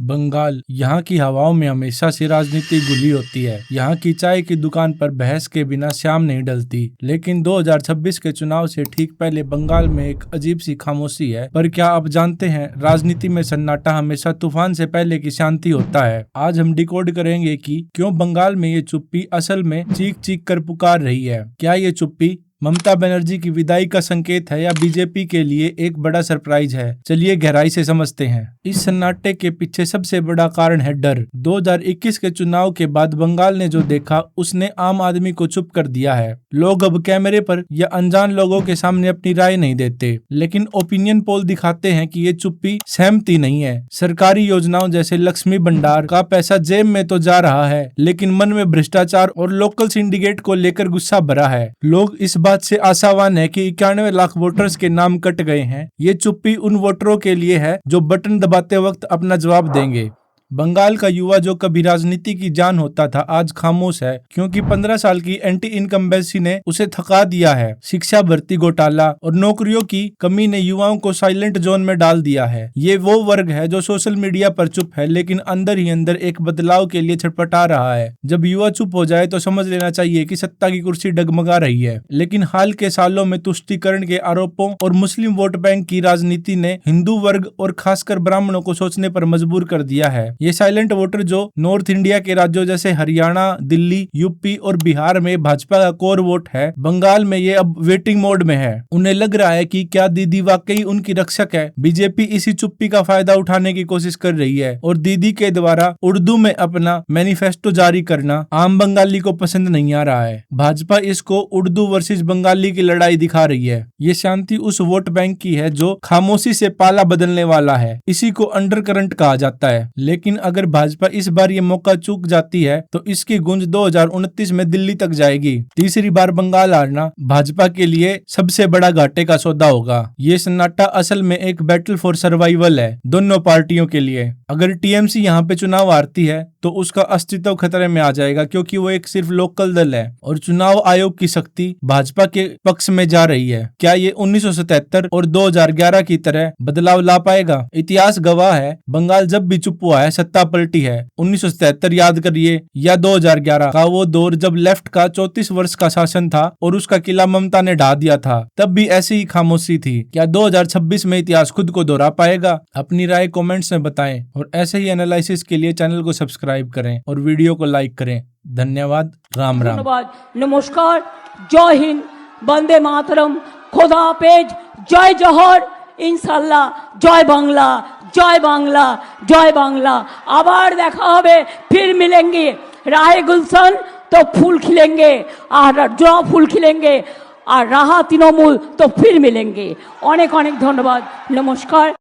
बंगाल, यहाँ की हवाओं में हमेशा से राजनीति घुली होती है। यहाँ की चाय की दुकान पर बहस के बिना शाम नहीं ढलती। लेकिन 2026 के चुनाव से ठीक पहले बंगाल में एक अजीब सी खामोशी है। पर क्या आप जानते हैं, राजनीति में सन्नाटा हमेशा तूफान से पहले की शांति होता है। आज हम डिकोड करेंगे कि क्यों बंगाल में ये चुप्पी असल में चीख चीख कर पुकार रही है। क्या ये चुप्पी ममता बनर्जी की विदाई का संकेत है या बीजेपी के लिए एक बड़ा सरप्राइज है? चलिए गहराई से समझते हैं। इस सन्नाटे के पीछे सबसे बड़ा कारण है डर। 2021 के चुनाव के बाद बंगाल ने जो देखा उसने आम आदमी को चुप कर दिया है। लोग अब कैमरे पर या अनजान लोगों के सामने अपनी राय नहीं देते, लेकिन ओपिनियन पोल दिखाते हैं कि ये चुप्पी सहमति नहीं है। सरकारी योजनाओं जैसे लक्ष्मी भंडार का पैसा जेब में तो जा रहा है, लेकिन मन में भ्रष्टाचार और लोकल सिंडिकेट को लेकर गुस्सा भरा है। लोग इस बात से आशावान है कि 91 लाख वोटर्स के नाम कट गए हैं। ये चुप्पी उन वोटरों के लिए है जो बटन दबाते वक्त अपना जवाब देंगे। बंगाल का युवा जो कभी राजनीति की जान होता था, आज खामोश है क्योंकि 15 साल की एंटी इनकम्बेंसी ने उसे थका दिया है। शिक्षा भर्ती घोटाला और नौकरियों की कमी ने युवाओं को साइलेंट जोन में डाल दिया है। ये वो वर्ग है जो सोशल मीडिया पर चुप है, लेकिन अंदर ही अंदर एक बदलाव के लिए छटपटा रहा है। जब युवा चुप हो जाए तो समझ लेना चाहिए कि सत्ता की कुर्सी डगमगा रही है। लेकिन हाल के सालों में तुष्टीकरण के आरोपों और मुस्लिम वोट बैंक की राजनीति ने हिंदू वर्ग और खासकर ब्राह्मणों को सोचने पर मजबूर कर दिया है। ये साइलेंट वोटर जो नॉर्थ इंडिया के राज्यों जैसे हरियाणा, दिल्ली, यूपी और बिहार में भाजपा का कोर वोट है, बंगाल में ये अब वेटिंग मोड में है। उन्हें लग रहा है कि क्या दीदी वाकई उनकी रक्षक है। बीजेपी इसी चुप्पी का फायदा उठाने की कोशिश कर रही है और दीदी के द्वारा उर्दू में अपना मैनिफेस्टो जारी करना आम बंगाली को पसंद नहीं आ रहा है। भाजपा इसको उर्दू वर्सेस बंगाली की लड़ाई दिखा रही है। ये शांति उस वोट बैंक की है जो खामोशी से पाला बदलने वाला है। इसी को अंडर करंट कहा जाता है। लेकिन अगर भाजपा इस बार ये मौका चूक जाती है तो इसकी गूंज 2029 में दिल्ली तक जाएगी। तीसरी बार बंगाल हारना भाजपा के लिए सबसे बड़ा घाटे का सौदा होगा। ये सन्नाटा असल में एक बैटल फॉर सर्वाइवल है दोनों पार्टियों के लिए। अगर टीएमसी यहाँ पे चुनाव हारती है तो उसका अस्तित्व खतरे में आ जाएगा, क्योंकि वो एक सिर्फ लोकल दल है और चुनाव आयोग की शक्ति भाजपा के पक्ष में जा रही है। क्या ये 1977 और 2011 की तरह बदलाव ला पाएगा? इतिहास गवाह है, बंगाल जब भी चुप हुआ है सत्ता पलटी है। 1977 याद करिए या 2011 का वो दौर जब लेफ्ट का 34 वर्ष का शासन था और उसका किला ममता ने ढा दिया था, तब भी ऐसी ही खामोशी थी। क्या 2026 में इतिहास खुद को दोहरा पाएगा? अपनी राय कमेंट्स में बताएं और ऐसे ही एनालिसिस के लिए चैनल को सब्सक्राइब करें और वीडियो को लाइक करें। धन्यवाद। राम राम। धन्यवाद। नमस्कार। जय हिंद। वंदे मातरम। खुदा हाफेज। जय जौहर। इंशाल्लाह। जय बांग्ला। जय बांग्ला। जय बांग्ला। आबार देखा होबे, फिर मिलेंगे। राहे गुलशन तो फूल खिलेंगे और जो फूल खिलेंगे और राहा तृणमूल तो फिर मिलेंगे। अनेक अनेक धन्यवाद। नमस्कार।